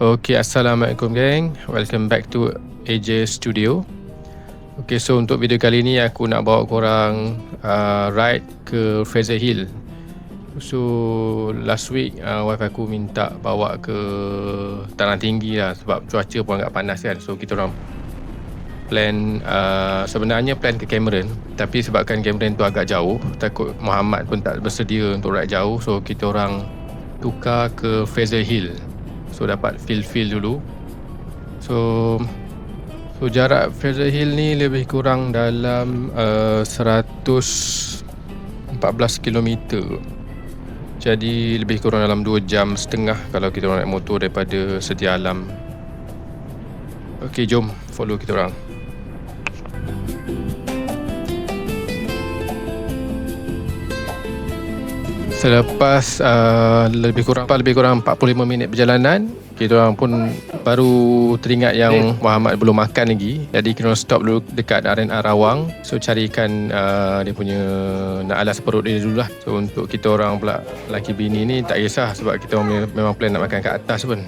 Okay, Assalamualaikum geng. Welcome back to AJ Studio. Okay, so untuk video kali ni aku nak bawa korang ride ke Fraser Hill. So last week wife aku minta bawa ke Tanah Tinggi lah sebab cuaca pun agak panas kan. So kita orang plan, sebenarnya plan ke Cameron, tapi sebabkan Cameron tu agak jauh, takut Muhammad pun tak bersedia untuk ride jauh, so kita orang tukar ke Fraser Hill. So dapat feel dulu. So jarak Fraser Hill ni lebih kurang dalam 114 km. Jadi lebih kurang dalam 2 jam setengah kalau kita orang naik motor daripada Sedia Alam. Okey, jom follow kita orang. Selepas lebih kurang 45 minit perjalanan, kita orang pun baru teringat yang Muhammad belum makan lagi. Jadi kita orang stop dulu dekat R&R Rawang. So carikan dia punya nak alas perut dia dulu lah. So untuk kita orang pula lelaki bini ni tak kisah sebab kita orang memang plan nak makan kat atas pun.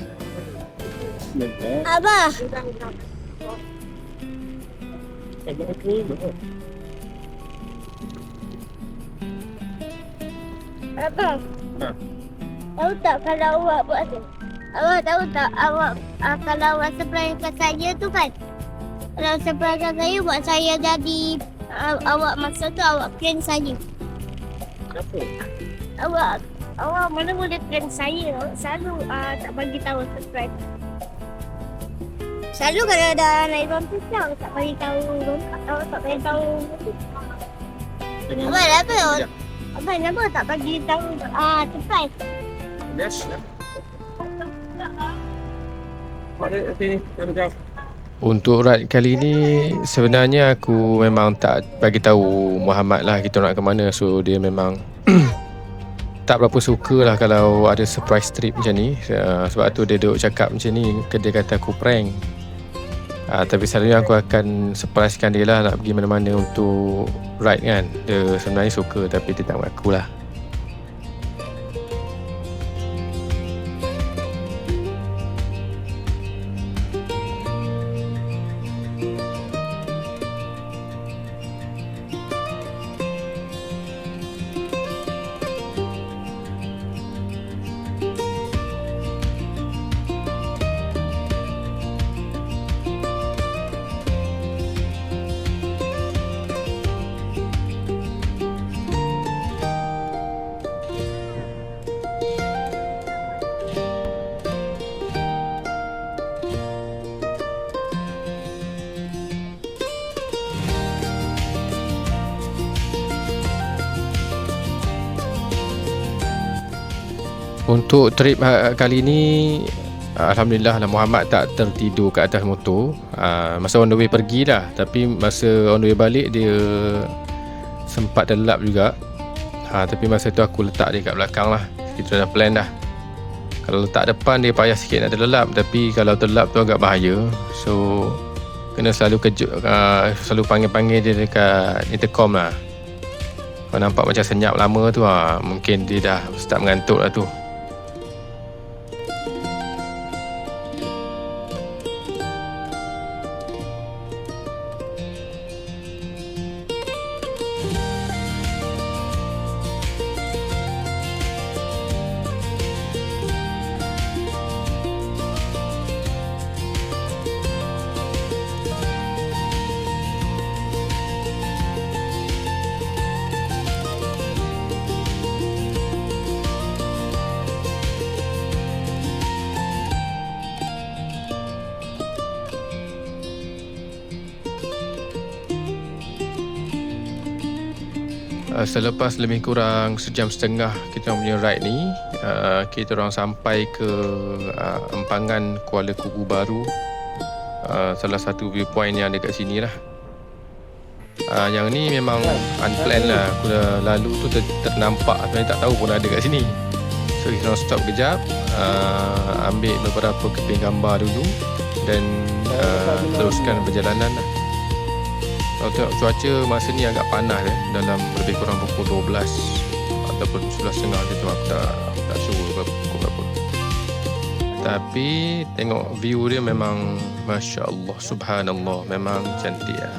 Abah. Abang, tahu tak kalau awak buat, awak tahu tak awak kalau awak surprisekan saya tu kan, kalau surprisekan saya buat saya jadi awak maksud tu awak plan saya. Kenapa? Awak mana boleh plan saya, awak selalu tak bagi tahu surprise. Selalu kalau dah naik bangku awak tak bagi tahu, awak tak bagi tahu. Abang apa? Abang kenapa tak bagi tahu surprise? Biasa. Mari sini, kita Untuk ride kali ni sebenarnya aku memang tak bagi tahu Muhammad lah kita nak ke mana. So dia memang tak berapa suka lah kalau ada surprise trip macam ni. Sebab tu dia duduk cakap macam ni, dia kata aku prank. Tapi selalunya aku akan surprisekan dia lah nak pergi mana-mana untuk ride kan. Dia sebenarnya suka tapi dia tak mengaku lah. Untuk trip kali ni Alhamdulillah lah Muhammad tak tertidur kat atas motor. Masa on the way pergi dah, tapi masa on the way balik dia sempat terlelap juga. Tapi masa tu aku letak dia kat belakang lah. Kita dah plan dah. Kalau letak depan dia payah sikit nak terlelap, tapi kalau terlelap tu agak bahaya. So kena selalu kejut, selalu panggil-panggil dia dekat intercom lah. Kalau nampak macam senyap lama tu mungkin dia dah start mengantuk lah tu. Selepas lebih kurang sejam setengah kita punya ride ni, kita orang sampai ke empangan Kuala Kubu Baru, salah satu viewpoint yang ada kat sini lah. Yang ni memang unplanned lah. Aku dah lalu tu ternampak, sebenarnya tak tahu pun ada kat sini. So kita orang stop kejap, ambil beberapa keping gambar dulu dan teruskan perjalanan lah. Kalau tengok cuaca masa ni agak panas dalam lebih kurang pukul 12 ataupun 11.30 macam tu. Aku tak sure pukul berapa. Tapi tengok view dia memang Masya Allah, Subhanallah, memang cantik lah.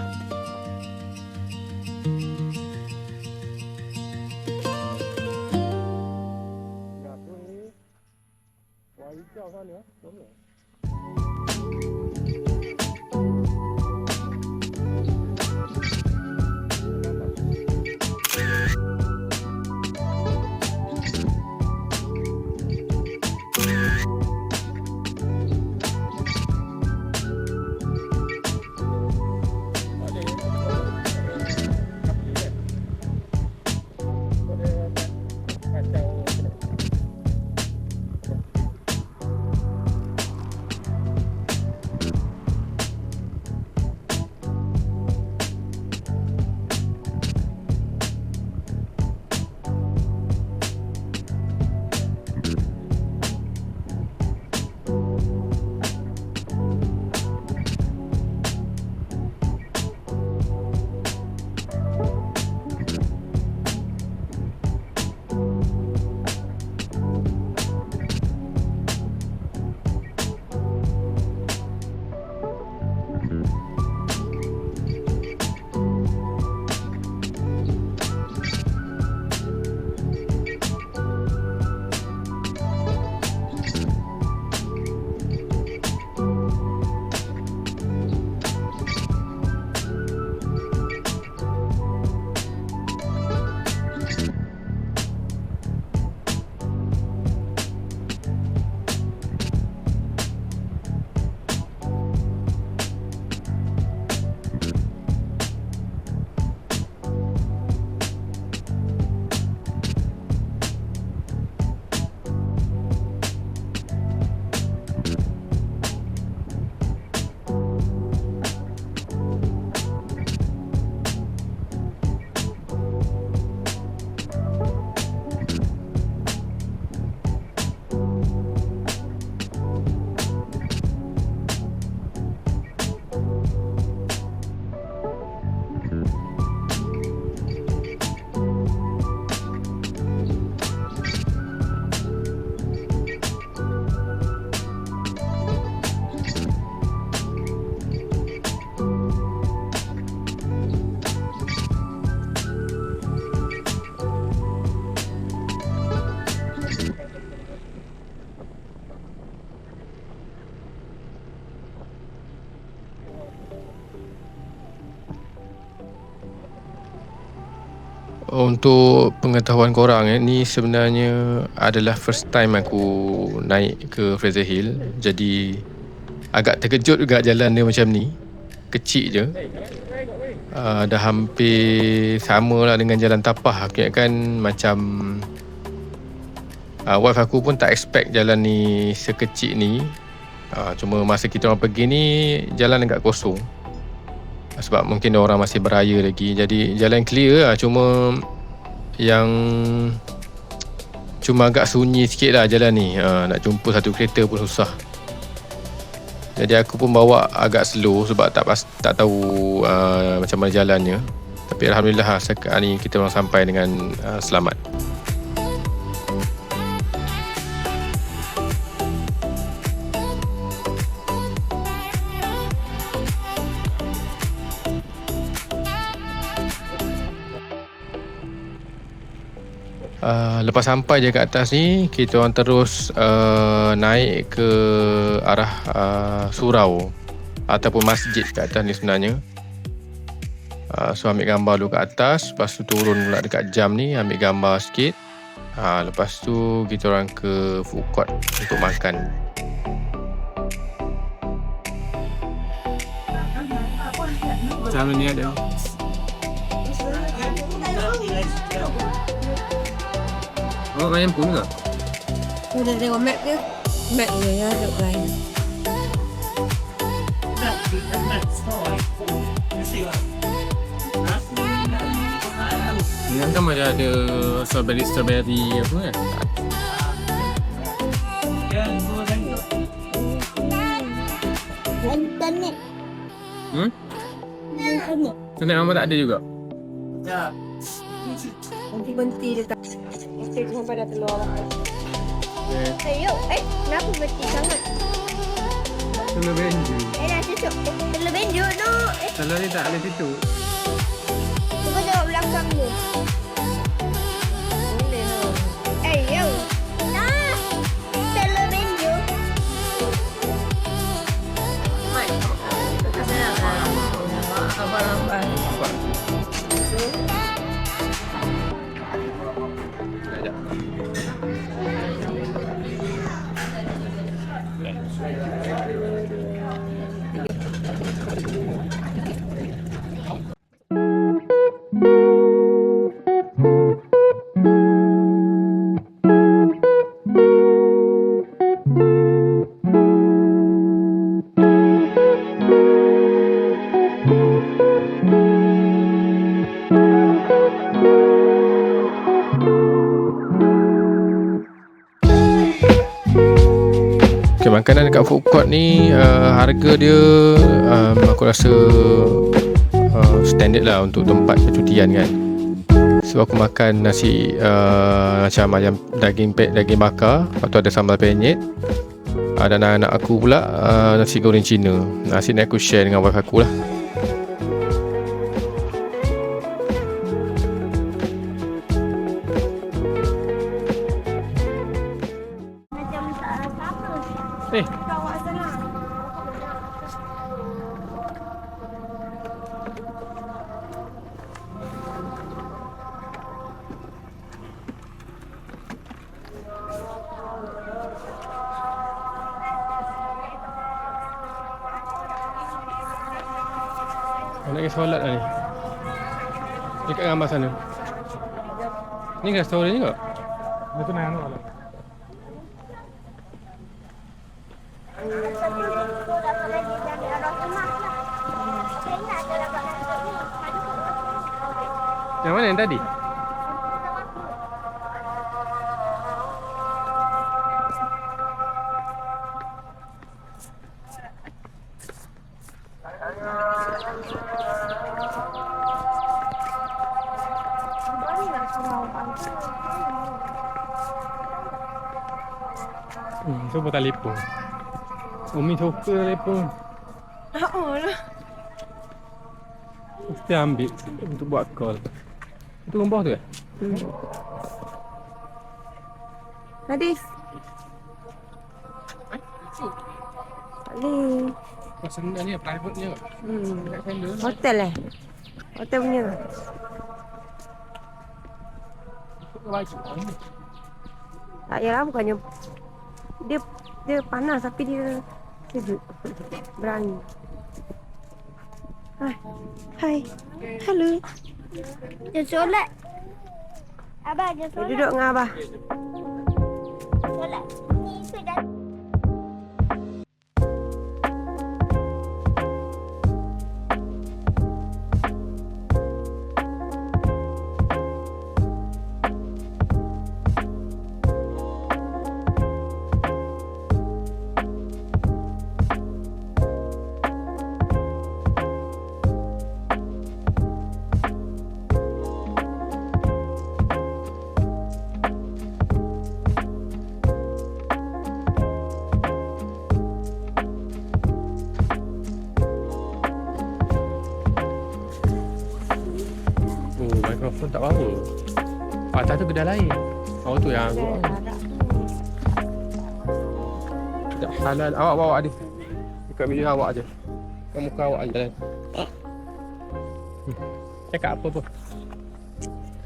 Untuk pengetahuan korang, ni sebenarnya adalah first time aku naik ke Fraser Hill. Jadi agak terkejut juga jalan dia macam ni. Kecil je. Dah hampir sama lah dengan jalan tapah. Kira kan macam wife aku pun tak expect jalan ni sekecil ni. Cuma masa kita orang pergi ni jalan agak kosong. Sebab mungkin orang masih beraya lagi. Jadi jalan clear lah. Cuma agak sunyi sikit lah jalan ni. Nak jumpa satu kereta pun susah. Jadi aku pun bawa agak slow sebab tak tahu macam mana jalannya. Tapi Alhamdulillah sekarang ni kita orang sampai dengan selamat. Lepas sampai je kat atas ni, kita orang terus naik ke arah surau ataupun masjid kat atas ni sebenarnya. So ambil gambar dulu kat atas, lepas tu turun pula dekat jam ni, ambil gambar sikit. Lepas tu kita orang ke food court untuk makan. Macam mana ni ada? Awak main pun ke? Udah tengok map ke? Map dia ya, duk lain. Ni kan macam ada strawberry apa kan? Internet. Internet. Internet mama tak ada juga? Nanti berhenti dekat. Okey, sampai dah telur. Yuk. Kenapa berhenti sangat? Telur benju. Dah cucuk. Telur benju tu. Telur ni tak ada situ. Cuba tengok belakang dia. Yo. Nah. Telur benju. Mat. Tak senang lah. Abang lambat. Okay, makanan dekat food court ni harga dia aku rasa standard lah untuk tempat percutian kan. So aku makan nasi macam ayam daging bakar, lepas tu ada sambal penyet. Dan anak aku pula nasi goreng Cina. Nasi ni aku share dengan wife aku lah. Macam tak rasa apa. Awak senang. Nak pergi solat lah ni. Dekat gambar sana. Ni restoran juga. Itu nak anu lah. Yang mana yang tadi? Cuba telefon. Umi suka telefon. Oh lah. Mesti ambil untuk buat call. Itu rumah tu ke? Hadis. Tak boleh. Pasal ni private ni kot. Dekat sana. Hotel Hotel punya. Tak yalah, bukannya dia panas tapi dia sejuk. Berani. Hai. Hello. Dia solat. Abah dia Dia solat. duduk dengan abah. Solat. Ni sudah. Mikrofon tak power. Atas tu kedai lain. Oh tu yang aku. Tak halal. Awak bawa dia. Dekat video awak je. Dekat muka awak je. Cakap apa?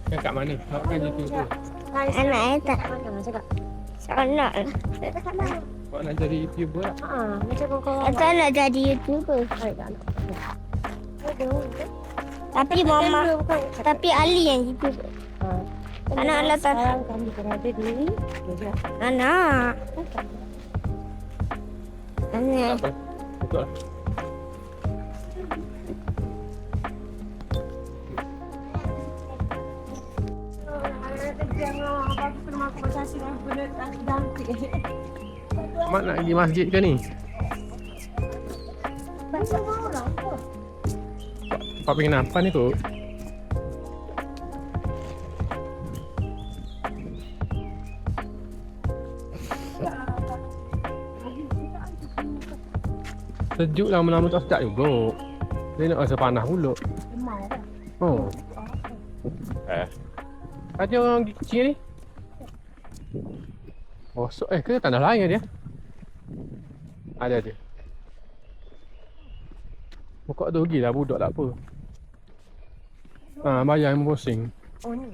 Cakap mana? Awak kan YouTube tu. Anak tak. Mana cakap? Solat. Awak nak jadi YouTuber tak? Macam kau Tak nak jadi YouTuber. Tapi mama, tapi Ali yang YouTuber. Anak tak. Sekarang kami berada di Anak. Anak. Tak apa. Betul lah. Mak nak pergi masjid ke ni? Pak penginapan ni kot. Sejuk lama-lama tak sedap juga. Dia nak rasa panas pula. Oh. Ada orang kecil ni? Oh, ke tanah lain dia? Ada. Buka tu pergi lah budak tak apa. Bayar yang pusing. Oh ni.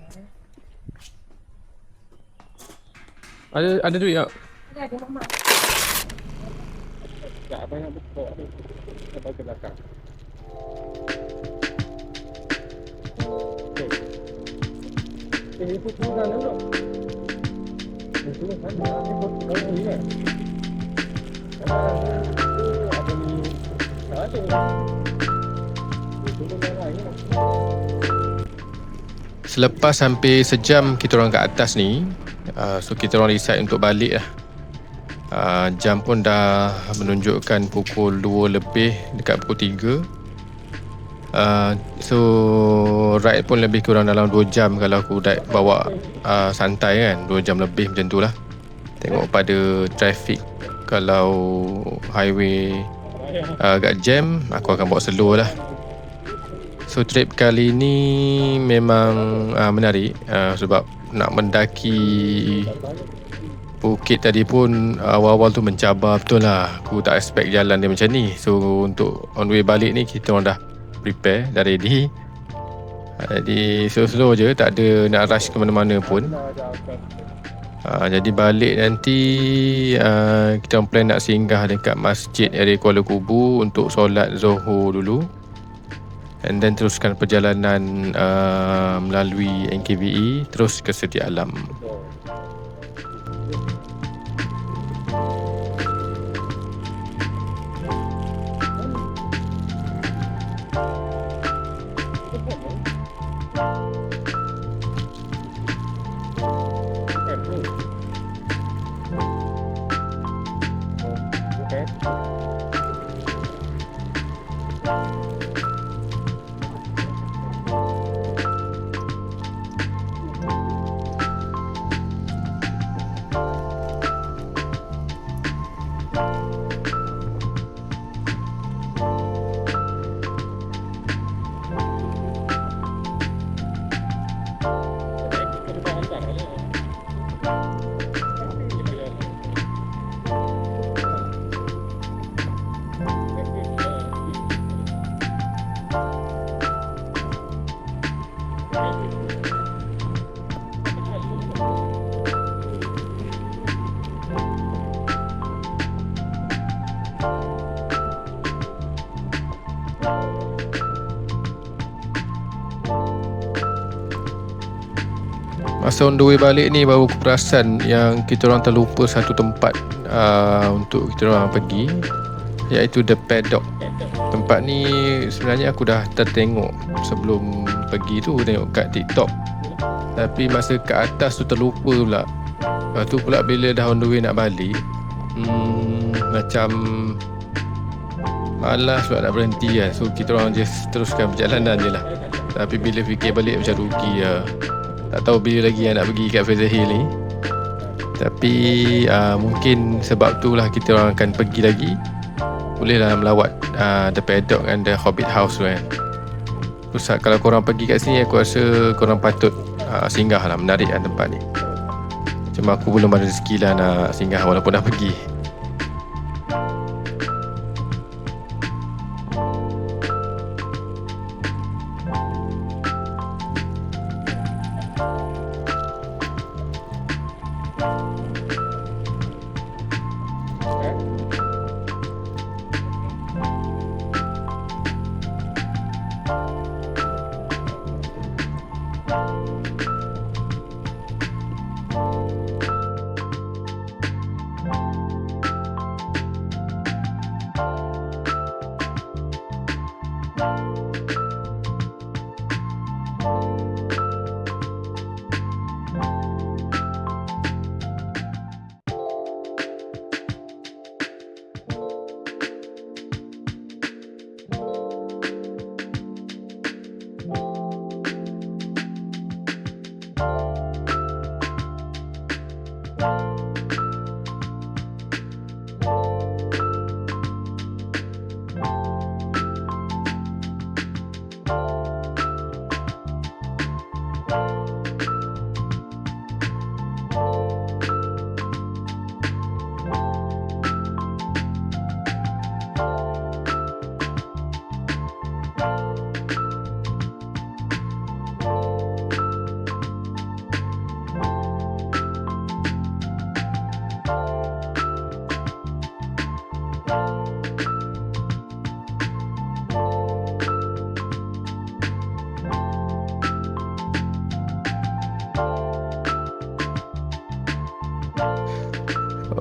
Ada duit tak? Ada mama. Tak banyak buka ni. Sampai ke belakang. Ini pun sudah nak. Itu kan dia pun dah ni kan. Ada ni. Ada. Selepas hampir sejam kita orang kat atas ni, so kita orang decide untuk balik lah. Jam pun dah menunjukkan pukul 2 lebih dekat pukul 3. So ride pun lebih kurang dalam 2 jam kalau aku bawa santai kan, 2 jam lebih macam tu lah. Tengok pada traffic, kalau highway agak jam, aku akan bawa slow lah. So trip kali ni memang menarik sebab nak mendaki bukit tadi pun awal-awal tu mencabar betul lah. Aku tak expect jalan dia macam ni. So untuk on way balik ni kita orang dah prepare, dah ready. Jadi slow-slow je, tak ada nak rush ke mana-mana pun. Jadi balik nanti kita orang plan nak singgah dekat Masjid area Kuala Kubu untuk solat Zuhur dulu. And then teruskan perjalanan melalui NKVE terus ke Sedia Alam. Masa on the way balik ni baru aku perasan yang kita orang terlupa satu tempat untuk kita orang pergi, iaitu The Paddock. Tempat ni sebenarnya aku dah tertengok sebelum pergi tu, tengok kat TikTok. Tapi masa kat atas tu terlupa pula. Lepas tu pula bila dah on the way nak balik, macam malas pula nak berhenti kan. So kita orang just teruskan perjalanan je lah. Tapi bila fikir balik macam rugi lah. Tak tahu bila lagi yang nak pergi kat Fraser Hill ni. Tapi mungkin sebab tu lah kita orang akan pergi lagi. Bolehlah melawat The Paddock dan The Hobbit House tu kan. Terus kalau korang pergi kat sini, aku rasa korang patut singgah lah. Menarik lah tempat ni. Cuma aku belum ada rezeki lah nak singgah walaupun dah pergi.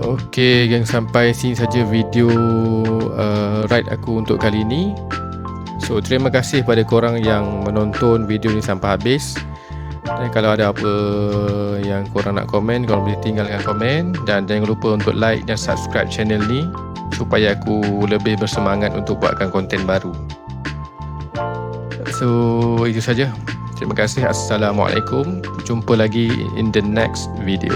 Okey geng, sampai sini saja video ride aku untuk kali ini. So terima kasih pada korang yang menonton video ni sampai habis. Dan kalau ada apa yang korang nak komen, korang boleh tinggalkan komen. Dan jangan lupa untuk like dan subscribe channel ni supaya aku lebih bersemangat untuk buatkan konten baru. So itu saja. Terima kasih. Assalamualaikum. Jumpa lagi in the next video.